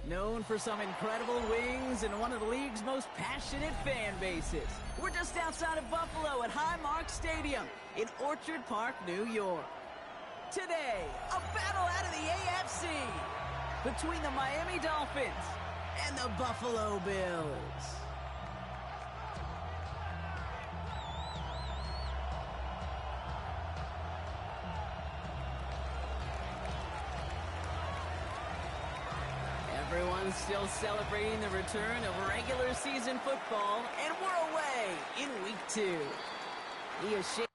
Known for some incredible wings and one of the league's most passionate fan bases. We're just outside of Buffalo at Highmark Stadium in Orchard Park, New York. Today, a battle out of the AFC between the Miami Dolphins and the Buffalo Bills. Everyone's still celebrating the return of regular season football, and we're away in week 2. He is shaking.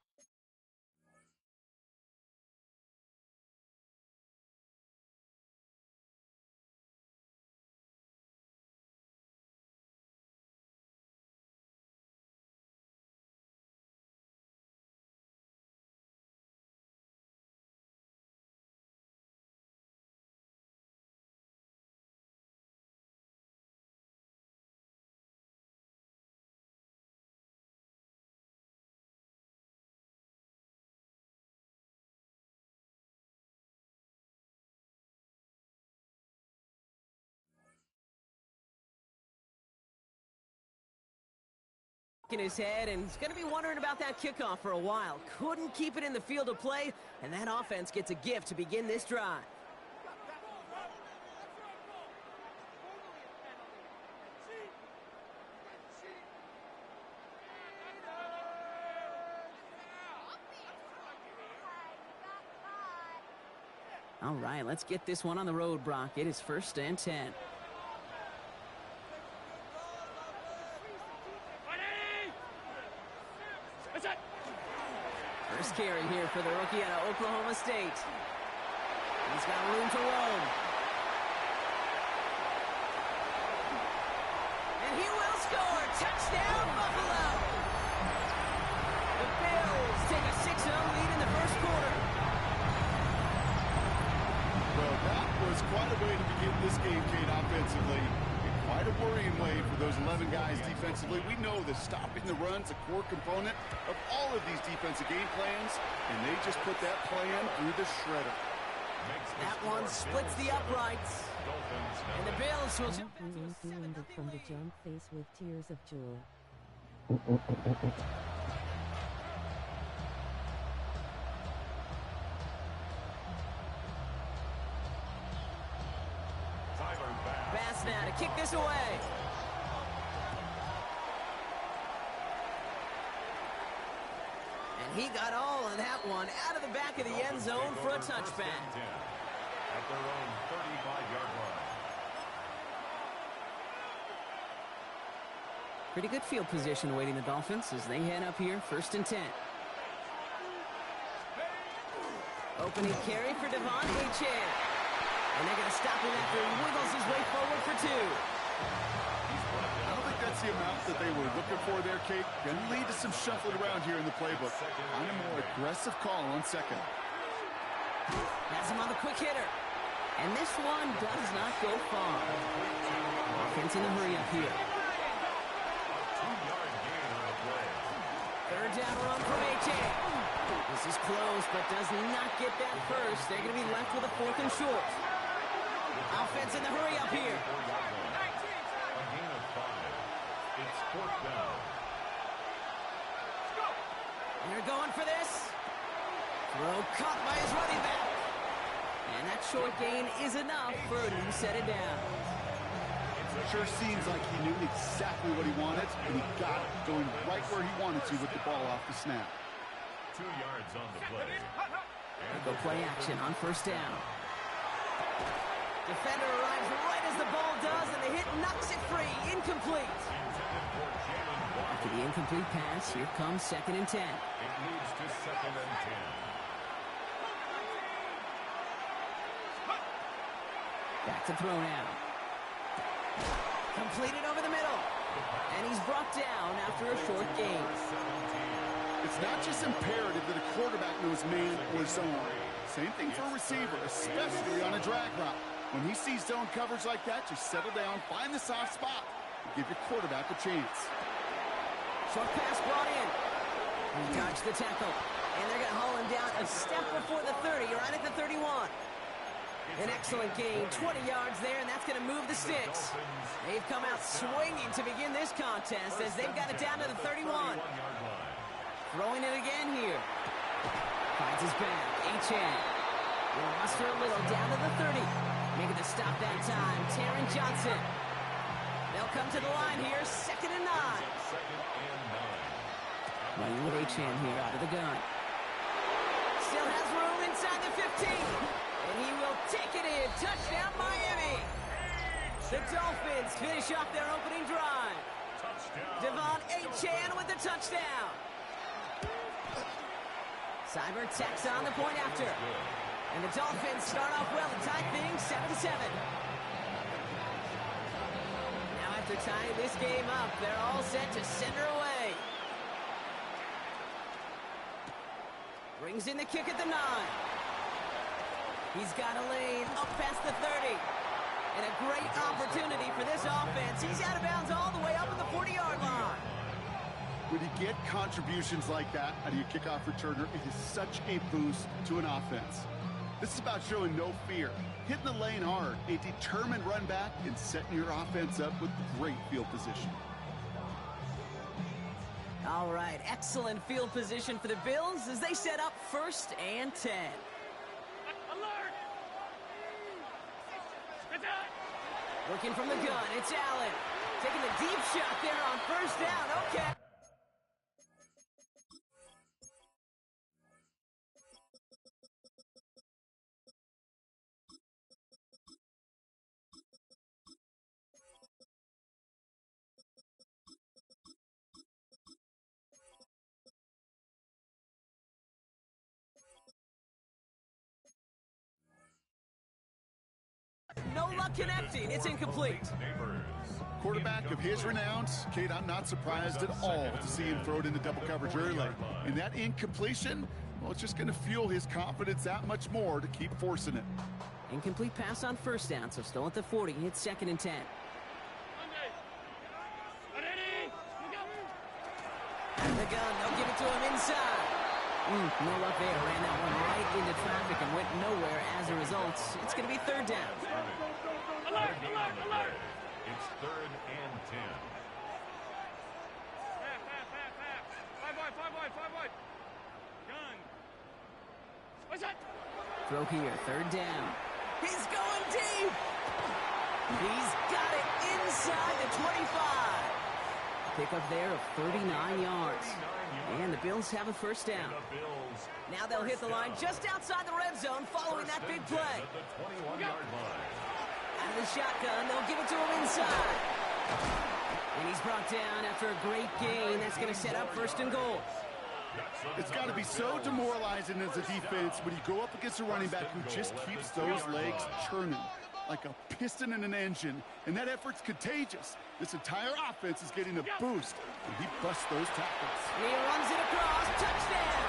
In his head, and he's going to be wondering about that kickoff for a while. Couldn't keep it in the field of play, and that offense gets a gift to begin this drive. All right, let's get this one on the road, Brock. It is 1st and 10. First carry here for the rookie out of Oklahoma State. He's got room to roam. And he will score. Touchdown, Buffalo! The Bills take a 6-0 lead in the first quarter. Well, that was quite a way to begin this game, Kate, offensively. Quite a worrying way for those 11 guys defensively. We know that stopping the run's a core component of all of these defensive game plans, and they just put that plan through the shredder. That one splits the uprights. And the Bills will jump from the jump face with tears of joy. Now to kick this away. And he got all of that one out of the back of the end zone for a touchback. At their own 35-yard line. Pretty good field position awaiting the Dolphins as they head up here, 1st and 10. Opening carry for Devon Achane. And they're going to stop him after he wiggles his way forward for 2. I don't think that's the amount that they were looking for there, Kate. Going to lead to some shuffling around here in the playbook. Find a more aggressive call on 2nd. Has him on the quick hitter. And this one does not go far. Offense in the hurry up here. 2-yard gain on the play. 3rd down run from Achane. This is close, but does not get that first. They're going to be left with a 4th and short. Offense in the hurry up here. A gain of 5. It's 4th down. And they're going for this. Throw caught by his running back. And that short gain is enough for a new set of downs. It sure seems like he knew exactly what he wanted, and he got it, going right where he wanted to with the ball off the snap. 2 yards on the play. And go play action on 1st down. Defender arrives right as the ball does, and the hit knocks it free. Incomplete. After the incomplete pass, here comes 2nd and 10. It leads to 2nd and 10. Back to throw now. Completed over the middle. And he's brought down after a short gain. It's not just imperative that a quarterback knows man or zone. Same thing for a receiver, especially on a drag route. When he sees zone coverage like that, just settle down, find the soft spot, and give your quarterback a chance. Short pass brought in. He dodged the tackle. And they're going to haul him down a step before the 30, right at the 31. An excellent gain, 20 yards there, and that's going to move the sticks. They've come out swinging to begin this contest as they've got it down to the 31. Throwing it again here. Finds his back, Achane. Will muster a little down to the 30. Making the stop that time, Taron Johnson. They'll come to the line here, 2nd and 9. Running with Achane here out of the gun. Still has room inside the 15. And he will take it in. Touchdown, Miami. The Dolphins finish off their opening drive. Devon Achane with the touchdown. Cyber tacks on the point after. And the Dolphins start off well to tie things 7-7. Now after tying this game up, they're all set to send her away. Brings in the kick at the 9. He's got a lane up past the 30. And a great opportunity for this offense. He's out of bounds all the way up at the 40-yard line. When you get contributions like that out of your kickoff returner, it is such a boost to an offense. This is about showing no fear, hitting the lane hard, a determined run back, and setting your offense up with great field position. All right, excellent field position for the Bills as they set up 1st and 10. Looking from the gun, it's Allen. Taking the deep shot there on 1st down. Okay. No luck connecting. It's incomplete. Quarterback of his renowns, Kate, I'm not surprised at all to see him throw it into double coverage early. And that incompletion, well, it's just going to fuel his confidence that much more to keep forcing it. Incomplete pass on 1st down, so still at the 40. It's 2nd and 10. Out of the gun, they'll give it to him inside. No luck there. Ran that one right into traffic and went nowhere as a result. It's going to be 3rd down. Alert, alert, alert. It's 3rd and 10. Five wide. Gun. What's that? Throw here, 3rd down. He's going deep. He's got it inside the 25. Pickup there of 39 yards. And the Bills have a 1st down. Now they'll hit the line just outside the red zone following that big play. Out of the shotgun, they'll give it to him inside. And he's brought down after a great gain. That's going to set up 1st and goal. It's got to be so demoralizing as a defense when you go up against a running back who just keeps those legs churning like a piston in an engine, and that effort's contagious. This entire offense is getting a boost, and he busts those tackles. He runs it across, touchdown!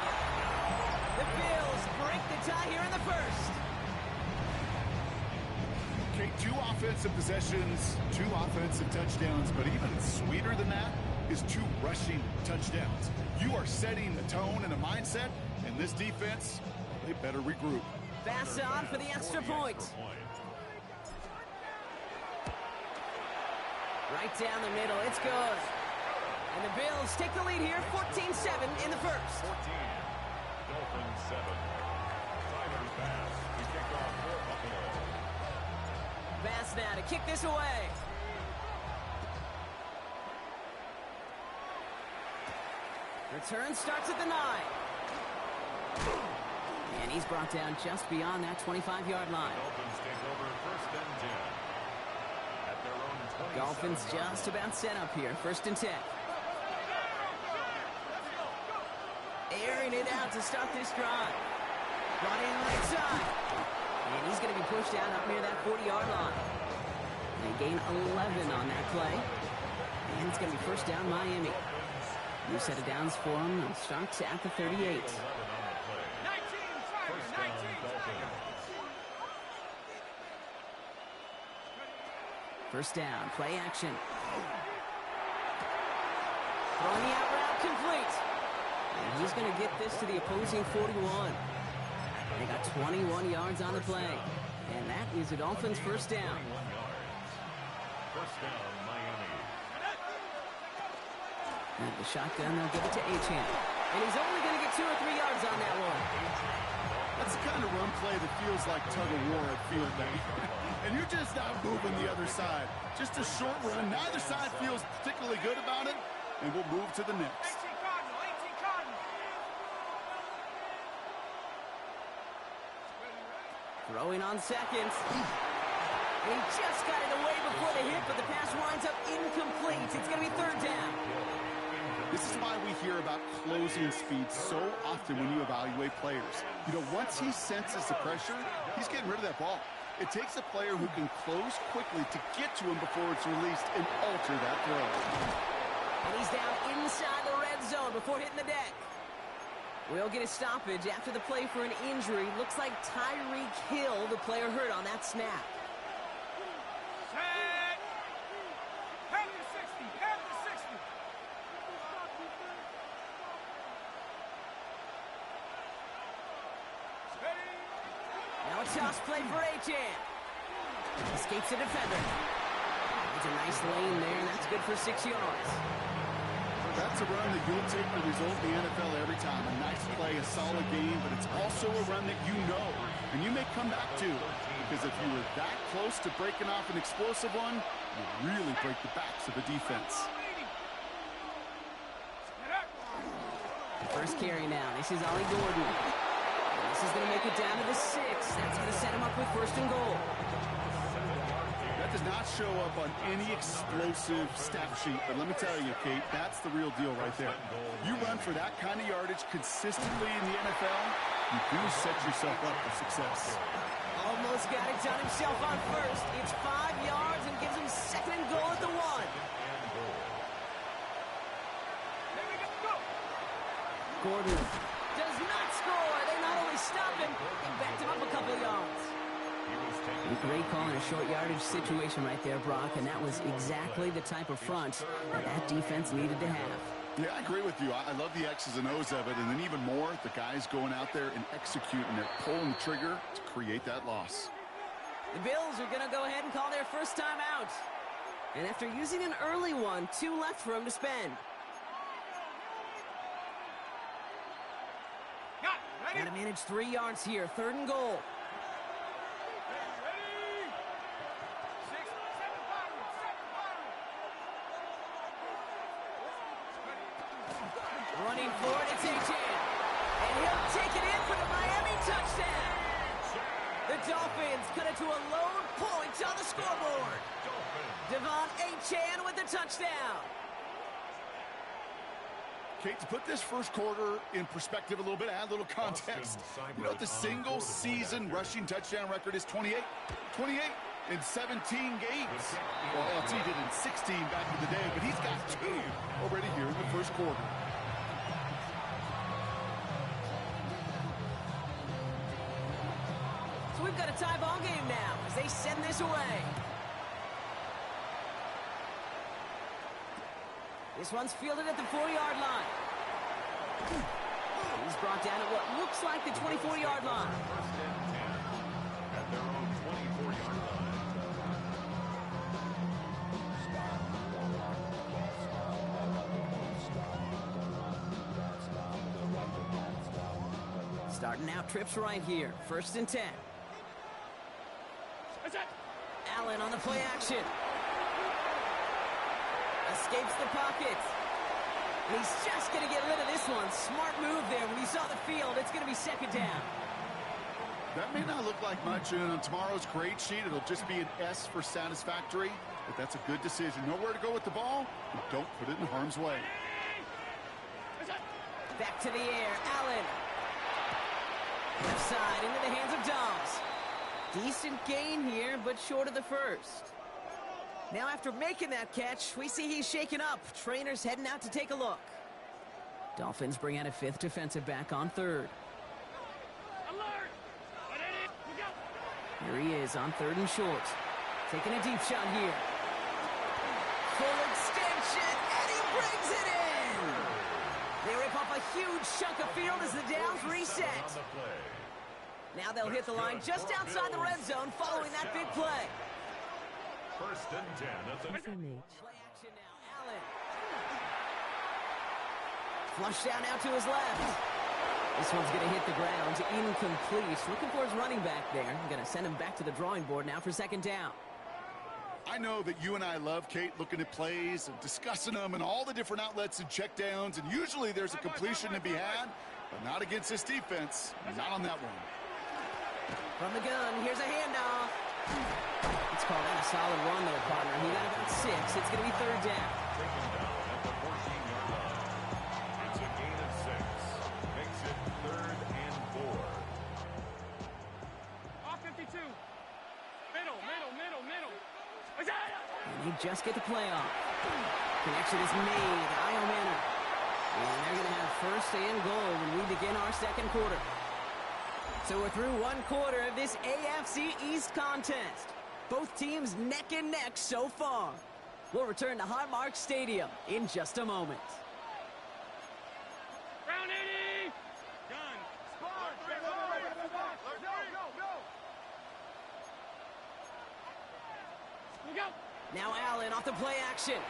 The Bills break the tie here in the 1st. Okay, 2 offensive possessions, 2 offensive touchdowns, but even sweeter than that is 2 rushing touchdowns. You are setting a tone and a mindset, and this defense, they better regroup. Pass on for the extra point. Right down the middle, it's good. And the Bills take the lead here, 14-7 in the 1st. 14, Dolphins 7. Cyber pass to kick off for Buffalo. Pass now to kick this away. Return starts at the 9. And he's brought down just beyond that 25-yard line. Dolphins take over 1st and 10. At their own 27. Dolphins just about set up here, 1st and 10. Airing it out to start this drive. Brought in right side. And he's going to be pushed out up near that 40-yard line. They gain 11 on that play. And it's going to be 1st down Miami. New set of downs for him. It starts at the 38. First down, play action. Throwing the out route complete. And he's going to get this to the opposing 41. They got 21 yards on the play. And that is a Dolphins first down. 21 yards. First down, Miami. And the shotgun, they'll give it to Achane. And he's only going to get 2 or 3 yards on that one. That's the kind of run play that feels like tug-of-war at field day. And you're just not moving the other side. Just a short run. Neither side feels particularly good about it. And we'll move to the next. Throwing on seconds. And he just got it away before the hit, but the pass winds up incomplete. It's going to be third down. This is why we hear about closing speed so often when you evaluate players. You know, once he senses the pressure, he's getting rid of that ball. It takes a player who can close quickly to get to him before it's released and alter that throw. And he's down inside the red zone before hitting the deck. We'll get a stoppage after the play for an injury. Looks like Tyreek Hill, the player hurt on that snap. Now a toss play for Achane. Escapes the defender. It's a nice lane there, and that's good for 6 yards. That's a run that you'll take the result in the NFL every time. A nice play, a solid game, but it's also a run that you know, and you may come back to. Because if you were that close to breaking off an explosive one, you really break the backs of the defense. First carry now. This is Ollie Gordon. This is going to make it down to the 6. That's going to set him up with first and goal. That does not show up on any explosive stat sheet, but let me tell you, Kate, that's the real deal right there. You run for that kind of yardage consistently in the NFL, you do set yourself up for success. Almost got it done himself on first. It's 5 yards and gives him second and goal at the 1. Gordon does not score. They not only stopped him, they backed him up a couple of yards. A great call in a short yardage situation right there, Brock, and that was exactly the type of front that defense needed to have. Yeah, I agree with you. I love the X's and O's of it, and then even more, the guys going out there and executing. They're pulling the trigger to create that loss. The Bills are going to go ahead and call their first time out. And after using an early one, 2 left for him to spend. Got to manage 3 yards here. Third and goal. Running for it, it's Achane. And he'll take it in for the Miami touchdown. The Dolphins cut it to a lone point on the scoreboard. Devon Achane with the touchdown. Kate, to put this first quarter in perspective a little bit, add a little context. You know what the single-season rushing touchdown record is? 28. 28 in 17 games. Well, LT did in 16 back in the day, but he's got 2 already here in the first quarter. So we've got a tie ball game now as they send this away. This one's fielded at the 4-yard line. He's brought down at what looks like the 24-yard line. First and 10 at their own 24-yard line. Starting out trips right here. First and 10. Allen on the play action. Escapes the pocket. And he's just going to get rid of this one. Smart move there. When he saw the field, it's going to be second down. That may not look like much, and on tomorrow's grade sheet, it'll just be an S for satisfactory, but that's a good decision. Nowhere to go with the ball, and don't put it in harm's way. Back to the air. Allen. Left side into the hands of Dobbs. Decent gain here, but short of the first. Now after making that catch, we see he's shaken up. Trainer's heading out to take a look. Dolphins bring out a 5th defensive back on 3rd. Here he is on 3rd and short. Taking a deep shot here. Full extension, and he brings it in! They rip off a huge chunk of field as the downs reset. Now they'll hit the line just outside the red zone following that big play. First and 10. That's a SMH. Play action now, Allen. Flush down out to his left. This one's going to hit the ground, incomplete. Looking for his running back there. I'm going to send him back to the drawing board now for second down. I know that you and I love, Kate, looking at plays and discussing them and all the different outlets and checkdowns, and usually there's a completion to be had, but not against this defense. Not on that one. From the gun, here's a handoff. It's called out a solid run there, partner. He got about 6. It's going to be third down. taken down at the 14-yard line. It's a gain of 6. Makes it 3rd and 4. Off 52. Middle. And they just get the play off. Connection is made. Io Manor. And they're going to have first and goal when we begin our second quarter. So we're through one quarter of this AFC East contest. Both teams neck and neck so far. We'll return to Highmark Stadium in just a moment. Round 80. Gun. Spawn. Go. Now Allen off the play action. And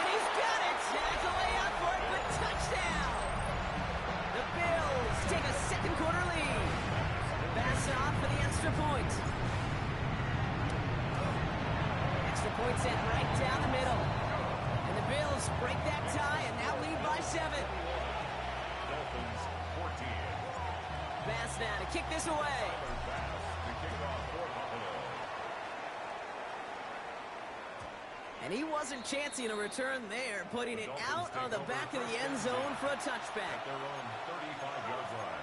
he's got it. Has a layout for it, but touchdown. The Bills take a second quarter lead. Pass off for the extra point. Extra point sent right down the middle. And the Bills break that tie and now lead by 7. Dolphins 14. Pass now to kick this away. Pass to kick off for Buffalo. And he wasn't chancing a return there, putting it out on the back of the end zone for a touchback. At their own 35-yard line.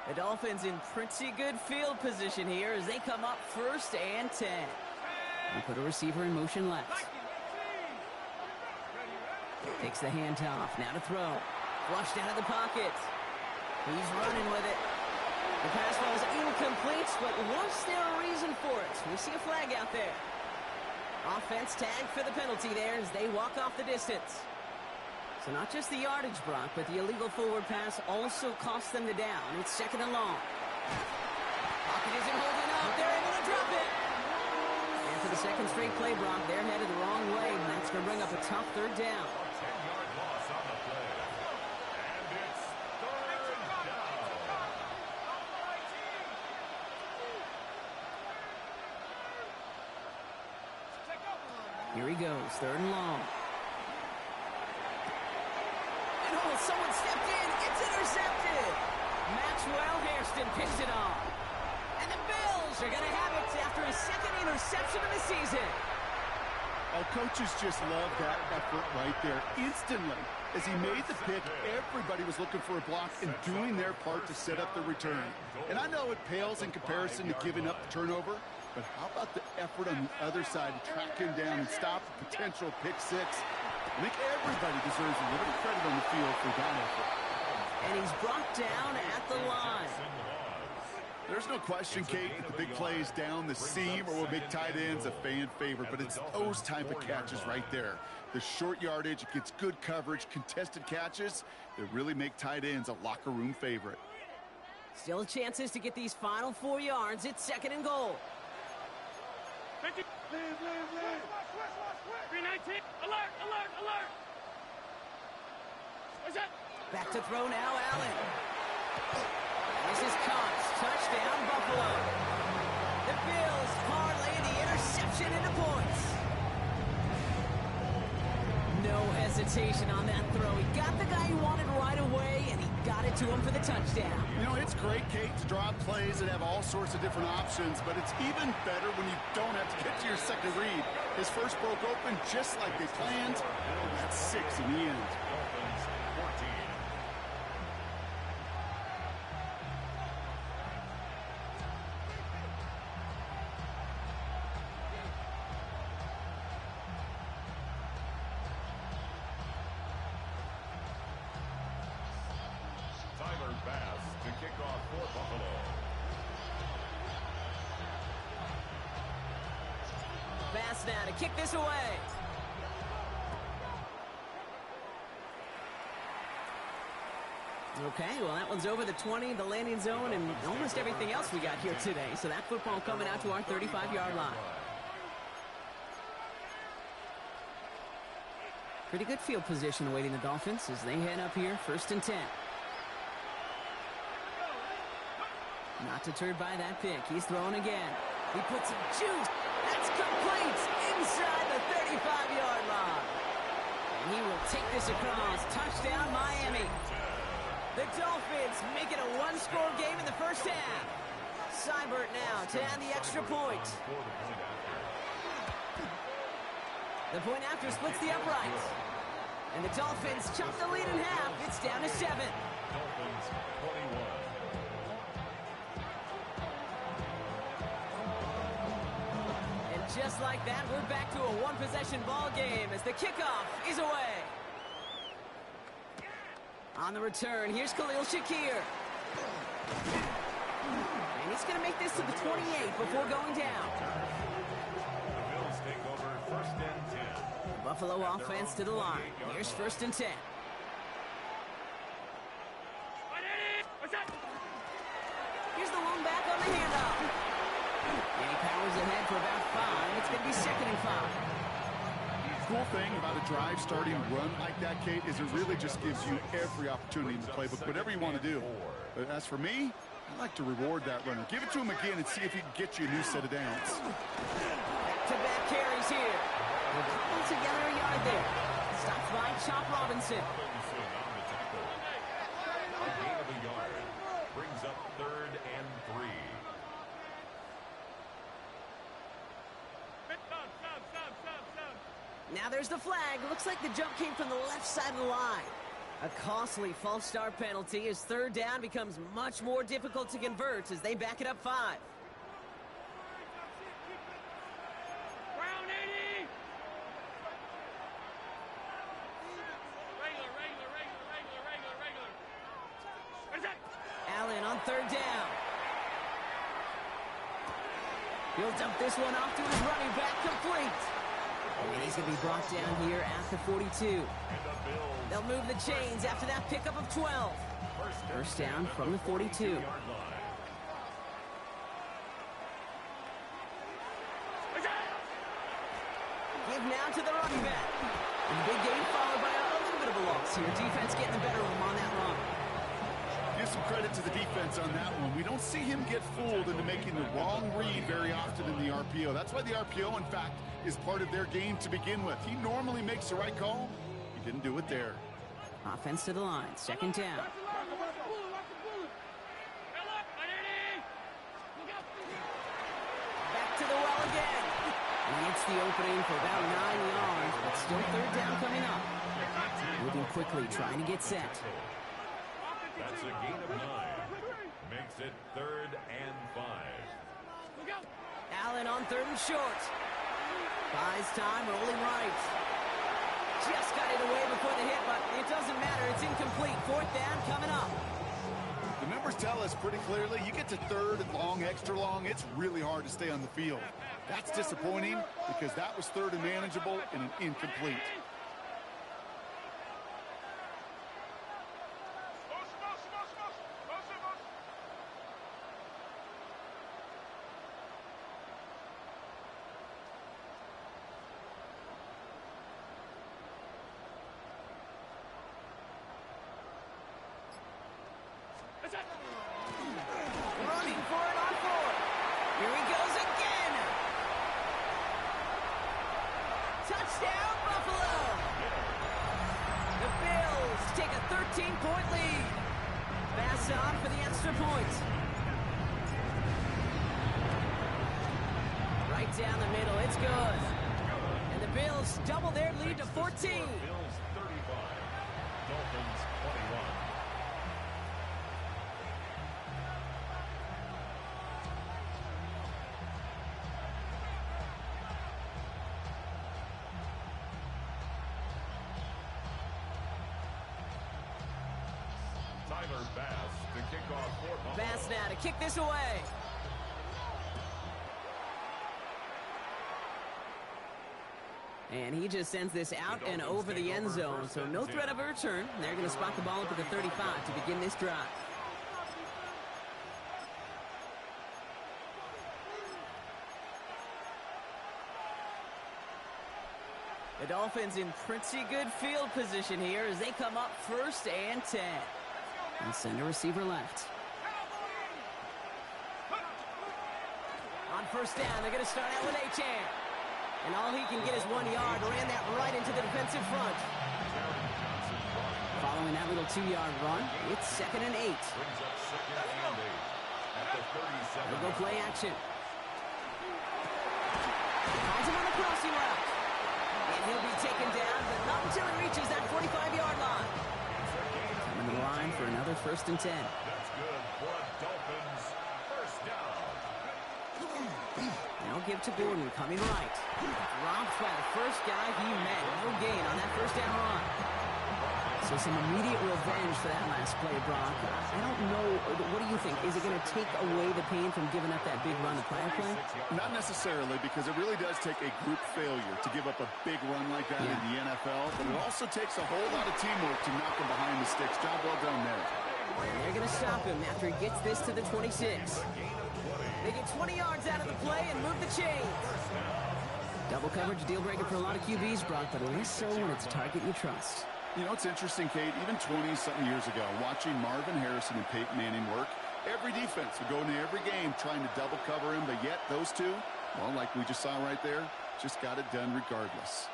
The Dolphins in pretty good field position here as they come up first and 10. We put a receiver in motion left. Takes the handoff, now to throw. Flushed out of the pocket. He's running with it. The pass was incomplete, but was there a reason for it? We see a flag out there. Offense tagged for the penalty there as they walk off the distance. So not just the yardage, Brock, but the illegal forward pass also cost them the down. It's second and long. Pocket isn't holding up. They're able to drop it. And for the second straight play, Brock, they're headed the wrong way, and that's going to bring up a tough third down. 10-yard loss on the play. And it's 3rd down. Here he goes, third and long. And oh, someone stepped in. It's intercepted. Maxwell Hairston picks it off. And the Bills are going to have it after his second interception of the season. Our coaches just love that effort right there. Instantly, as he made the pick, everybody was looking for a block and doing their part to set up the return. And I know it pales in comparison to giving up the turnover, but how about the effort on the other side to track him down and stop the potential pick 6? I think everybody deserves a little credit on the field for that effort. And he's brought down at the line. There's no question, Kate, that the big plays down the seam or will make tight ends a fan favorite, but it's those type of catches right there. The short yardage, it gets good coverage, contested catches that really make tight ends a locker room favorite. Still chances to get these final 4 yards. It's second and goal. 50. 319. Alert. What's that? Back to throw now, Allen. This is caught. Touchdown, Buffalo. The Bills parlay the interception into points. No hesitation on that throw. He got the guy he wanted right away, and he got it to him for the touchdown. You know, it's great, Kate, to draw up plays and have all sorts of different options, but it's even better when you don't have to get to your second read. His first broke open just like they planned, and that's 6 in the end. Dolphins 14. Bass to kick off for Buffalo. Bass now to kick this away. Okay, well, that one's over the 20, the landing zone, and almost everything else we got here today. So that football coming out to our 35-yard line. Pretty good field position awaiting the Dolphins as they head up here, 1st and 10. Not deterred by that pick. He's throwing again. He puts some juice. That's complete inside the 35-yard line. And he will take this across. Touchdown, Miami. The Dolphins make it a one-score game in the first half. Seibert now to add the extra point. The point after splits the uprights. And the Dolphins chop the lead in half. It's down to 7. Dolphins 21. And just like that, we're back to a one-possession ball game as the kickoff is away. On the return, here's Khalil Shakir. And he's going to make this to the 28 before going down. The Bills take over 1st and 10. Buffalo offense to the line. Here's 1st and 10. Here's the lone back on the handoff. And he powers ahead for about 5. It's going to be 2nd and 5. The cool thing about a drive starting run like that, Kate, is it really just gives you every opportunity in the playbook, whatever you want to do. But as for me, I like to reward that runner. Give it to him again and see if he can get you a new set of downs. Back-to-back carries here. We're all together a yard there. Stops by Chop Robinson. Robinson on the tackle. A gain of a yard. Brings up 3rd and 3. Now there's the flag. Looks like the jump came from the left side of the line. A costly false start penalty as 3rd down becomes much more difficult to convert as they back it up 5. Round 80. Regular. What is that? Allen on 3rd down. He'll dump this one off to his running back, complete. And he's going to be brought down here at the 42. And the Bills They'll move the chains after that pickup of 12. First down from the 42. yard line. Give now to the running back. And big game followed by a little bit of a loss here. Defense getting the better of him on that run. Give some credit to the defense on that one. We don't see him get fooled into making the wrong read very often in the RPO. That's why the RPO, in fact, is part of their game to begin with. He normally makes the right call. He didn't do it there. Offense to the line. 2nd down. Back to the well again. And he hits the opening for about 9 yards, but still 3rd down coming up. Moving quickly, trying to get set. That's a gain of 9. Makes it 3rd and 5. Allen on 3rd and short. Buys time, rolling right. Just got it away before the hit, but it doesn't matter. It's incomplete. 4th down coming up. The numbers tell us pretty clearly, you get to 3rd and long, extra long, it's really hard to stay on the field. That's disappointing because that was 3rd and manageable and an incomplete. Running for it on 4th. Here he goes again. Touchdown, Buffalo. The Bills take a 13-point lead. Pass on for the extra point. Right down the middle. It's good. And the Bills double their lead to 14. Bills 35. Dolphins 21. Tyler Bass to kick off for Buffalo. Bass now to kick this away. And he just sends this out and over the end zone, so no threat of a return. They're going to spot the ball up at the 35 to begin this drive. The Dolphins in pretty good field position here as they come up 1st and 10. And send a receiver left. On 1st down, they're going to start out with Achane. And all he can get is 1 yard. Ran that right into the defensive front. Following that little 2-yard run, it's 2nd and 8. They'll go play action. Finds him on the crossing route. And he'll be taken down, but not until he reaches that 45-yard line. Coming to the line for another 1st and 10. That's good for a Dolphins first down. Now give to Gordon, coming right. Dropped by the first guy he met. No gain on that 1st down run. So some immediate revenge for that last play, Brock. I don't know. What do you think? Is it going to take away the pain from giving up that big run the prior play? Not necessarily, because it really does take a group failure to give up a big run like that in the NFL. But it also takes a whole lot of teamwork to knock him behind the sticks. Job well done there. And they're going to stop him after he gets this to the 26. They get 20 yards out of the play and move the chains. Double coverage, deal breaker for a lot of QBs, Brock, but less so when it's a target you trust. You know, it's interesting, Kate, even 20-something years ago, watching Marvin Harrison and Peyton Manning work, every defense would go into every game trying to double cover him, but yet those two, well, like we just saw right there, just got it done regardless.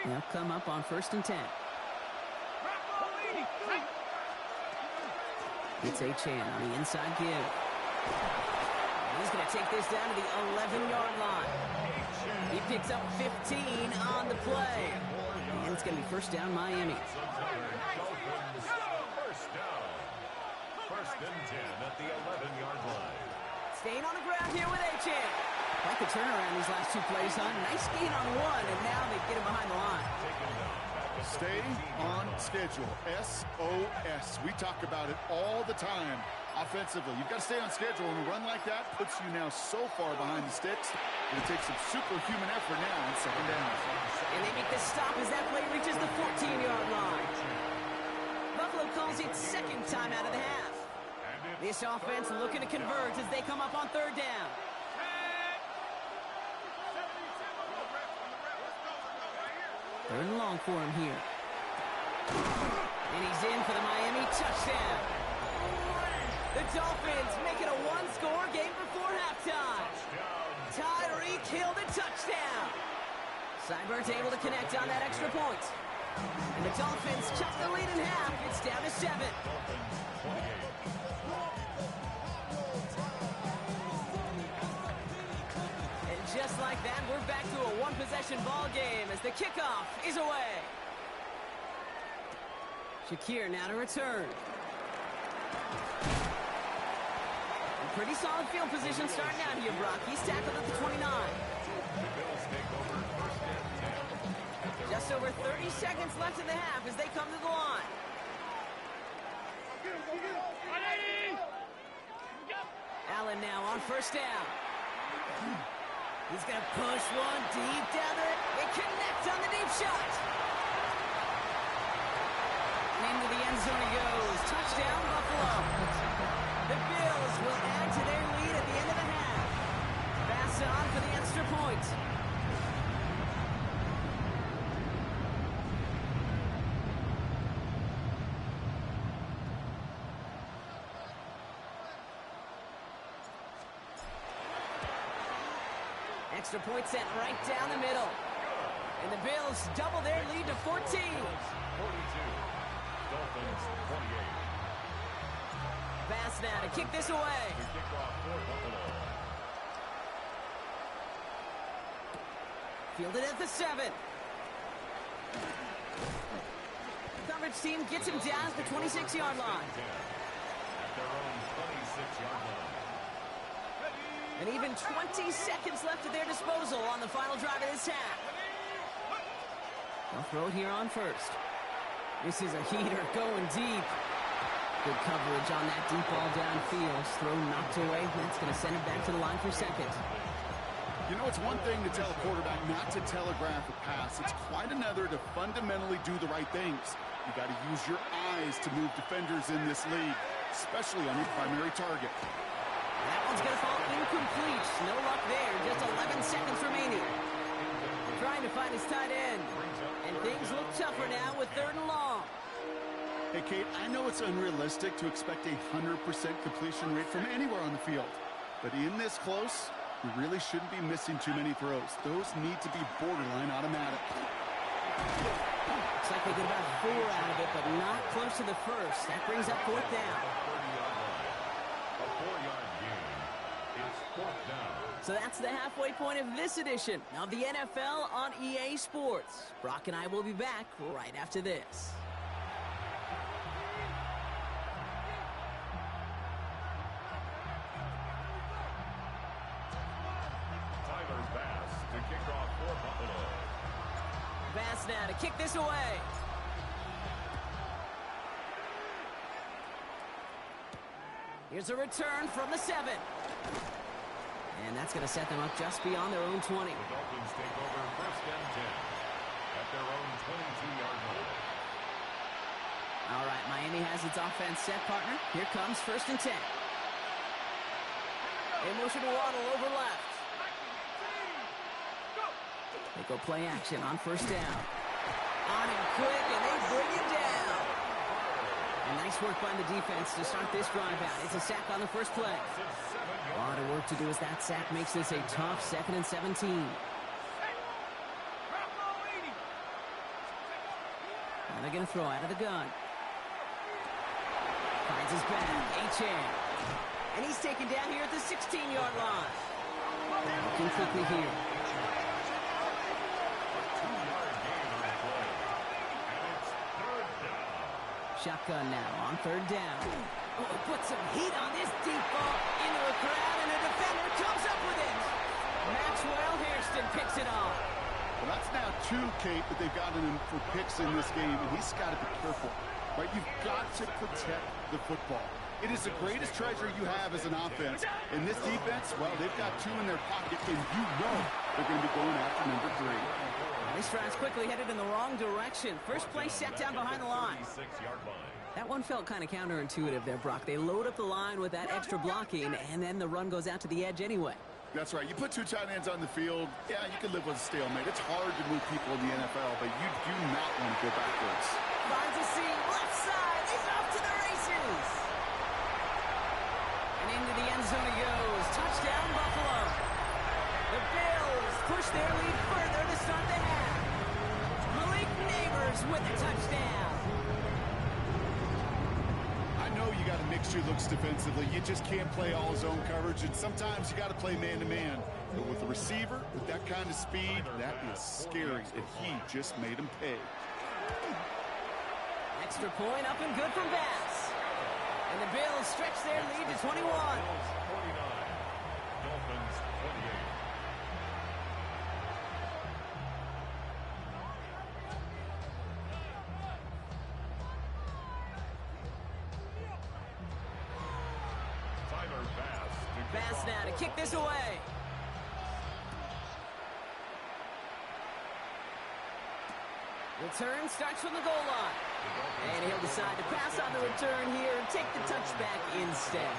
They'll come up on 1st and 10. It's Achane on the inside give. He's going to take this down to the 11-yard line. He picks up 15 on the play. And it's going to be 1st down Miami. First down. 1st and 10 at the 11-yard line. Staying on the ground here with Achane. Quite the turnaround these last 2 plays, huh? Nice gain on 1, and now they get him behind the line. Stay on schedule. SOS. We talk about it all the time. Offensively, you've got to stay on schedule, and a run like that puts you now so far behind the sticks. It takes some superhuman effort now on 2nd down. And they make the stop as that play reaches the 14-yard line. Buffalo calls it 2nd time out of the half. This offense looking to convert as they come up on 3rd down. 3rd and long for him here. And he's in for the Miami touchdown. The Dolphins make it a 1-score game before halftime. Tyreek Hill the touchdown. Seibert's able to connect on that extra point. And the Dolphins cut the lead in half. It's down to 7. And just like that, we're back to a 1-possession ball game as the kickoff is away. Shakir now to return. Pretty solid field position starting out here, Brock. He's tackled at the 29. Just over 30 seconds left in the half as they come to the line. Allen now on 1st down. He's going to push one deep down there. They connect on the deep shot. Into the end zone he goes. Touchdown, Buffalo. The Bills will add to their lead at the end of the half. Pass on for the extra point. Extra point sent right down the middle. And the Bills double their lead to 14. 42. Dolphins 28. Pass now to kick this away. Fielded at the 7. Coverage team gets him down at the 26-yard line. At their own 26-yard line. And even 20 seconds left at their disposal on the final drive of this half. They'll throw it here on 1st. This is a heater going deep. Good coverage on that deep ball downfield. Throw knocked away. That's going to send it back to the line for 2nd. You know, it's one thing to tell a quarterback not to telegraph a pass. It's quite another to fundamentally do the right things. You got to use your eyes to move defenders in this league, especially on your primary target. That one's going to fall incomplete. No luck there. Just 11 seconds remaining. Trying to find his tight end. And things look tougher now with 3rd and long. Hey, Kate, I know it's unrealistic to expect a 100% completion rate from anywhere on the field. But in this close, you really shouldn't be missing too many throws. Those need to be borderline automatic. Looks like they get about 4 out of it, but not close to the first. That brings up 4th down. A 4-yard gain. It's 4th down. So that's the halfway point of this edition of the NFL on EA Sports. Brock and I will be back right after this. To kick off for Buffalo. Bass now to kick this away. Here's a return from the 7. And that's going to set them up just beyond their own 20. The Dolphins take over 1st and 10 at their own 22-yard line. All right, Miami has its offense set, partner. Here comes 1st and 10. In motion to Waddle over left. They go play action on 1st down. On him quick, and they bring him down. And nice work by the defense to start this drive out. It's a sack on the first play. A lot of work to do as that sack makes this a tough 2nd and 17. And they're going to throw out of the gun. Finds his back, Achane. And he's taken down here at the 16-yard line. Looking quickly here. Shotgun now on 3rd down. Oh, put some heat on this deep ball into the crowd, and a defender comes up with it. Maxwell Hairston picks it off. Well, that's now 2, Kate, that they've gotten him for picks in this game, and he's got to be careful. Right? You've got to protect the football. It is the greatest treasure you have as an offense. And this defense, well, they've got 2 in their pocket, and you know they're going to be going after number 3. This drive's quickly headed in the wrong direction. First play set down behind the line. That one felt kind of counterintuitive there, Brock. They load up the line with that extra blocking, and then the run goes out to the edge anyway. That's right. You put 2 tight ends on the field, yeah, you can live with a stalemate. It's hard to move people in the NFL, but you do not want to go backwards. Finds a seam, left side. He's off to the races. And into the end zone he goes. Touchdown, Buffalo. The Bills push their lead further to start the half. Malik Neighbors with a touchdown. I know you got to mix your looks defensively. You just can't play all zone coverage, and sometimes you got to play man-to-man. But with a receiver, with that kind of speed, that is scary, and he just made him pay. Extra point up and good from Bass. And the Bills stretch their lead to 21. Bills 49, Dolphins 28. Bass now to kick this away. Return starts from the goal line. And he'll decide to pass on the return here and take the touchback instead.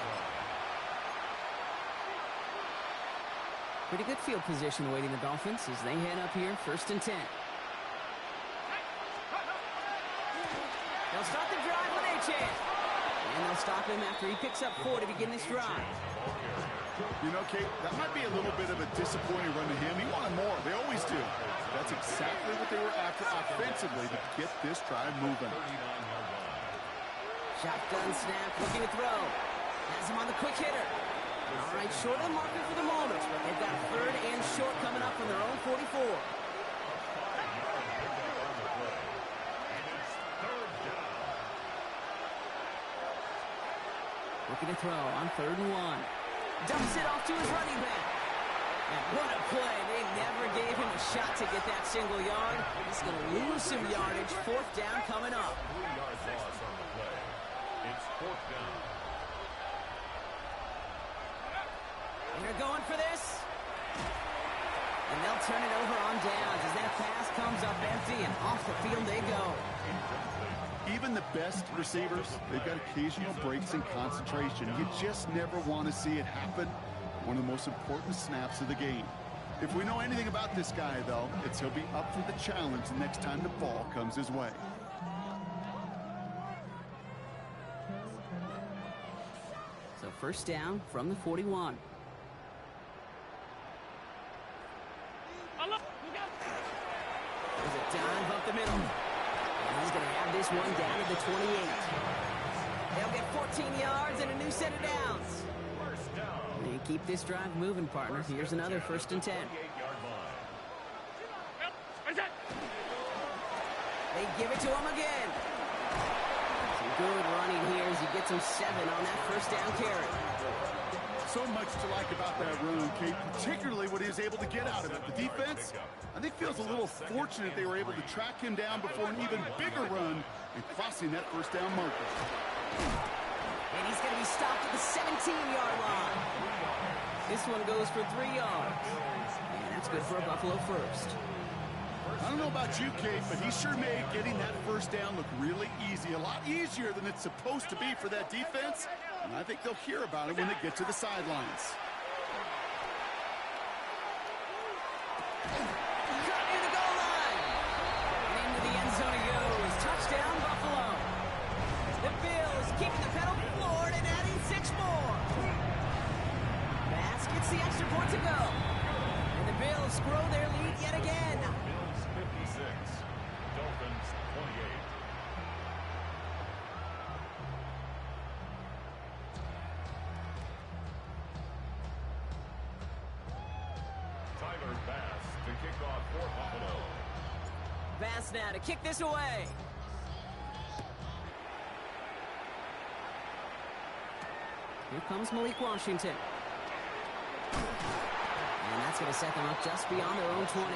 Pretty good field position awaiting the Dolphins as they head up here, 1st and 10. They'll start the drive with Achane. And they'll stop him after he picks up 4 to begin this drive. You know, Kate, that might be a little bit of a disappointing run to him. He wanted more. They always do. That's exactly what they were after offensively to get this drive moving. Shotgun snap, looking to throw. Has him on the quick hitter. All right, short of the marker for the moment, but they've got 3rd and short coming up from their own 44. Looking to throw on 3rd and 1. Dumps it off to his running back. And what a play. They never gave him a shot to get that single yard. He's going to lose some yardage. 4th down coming up. 3 yards loss on the play. It's 4th down. And they're going for this. And they'll turn it over on downs as that pass comes up empty, and off the field they go. Even the best receivers, they've got occasional breaks in concentration. You just never want to see it happen. One of the most important snaps of the game. If we know anything about this guy, though, it's he'll be up for the challenge the next time the ball comes his way. So first down from the 41. There's a dive up the middle. And he's going to have this one down at the 28. They'll get 14 yards and a new set of downs. First down. They keep this drive moving, partner. Here's another 1st and 10. 28-yard line. They give it to him again. Some good running here as he gets him 7 on that first down carry. So much to like about that run, Kate, particularly what he was able to get out of it. The defense, I think, feels a little fortunate they were able to track him down before an even bigger run and crossing that first down marker. And he's going to be stopped at the 17-yard line. This one goes for 3 yards. And that's good for a Buffalo first. I don't know about you, Kate, but he sure made getting that first down look really easy. A lot easier than it's supposed to be for that defense. And I think they'll hear about it when they get to the sidelines. Cut near the goal line. And into the end zone he goes. Touchdown, Buffalo. The Bills keeping the pedal floored and adding 6 more. Bass gets the extra point to go. And the Bills grow their lead yet again. Bills 56. Dolphins 28. Tyler Bass to kick off for Buffalo. Bass now to kick this away. Here comes Malik Washington. And that's going to set them up just beyond their own 20.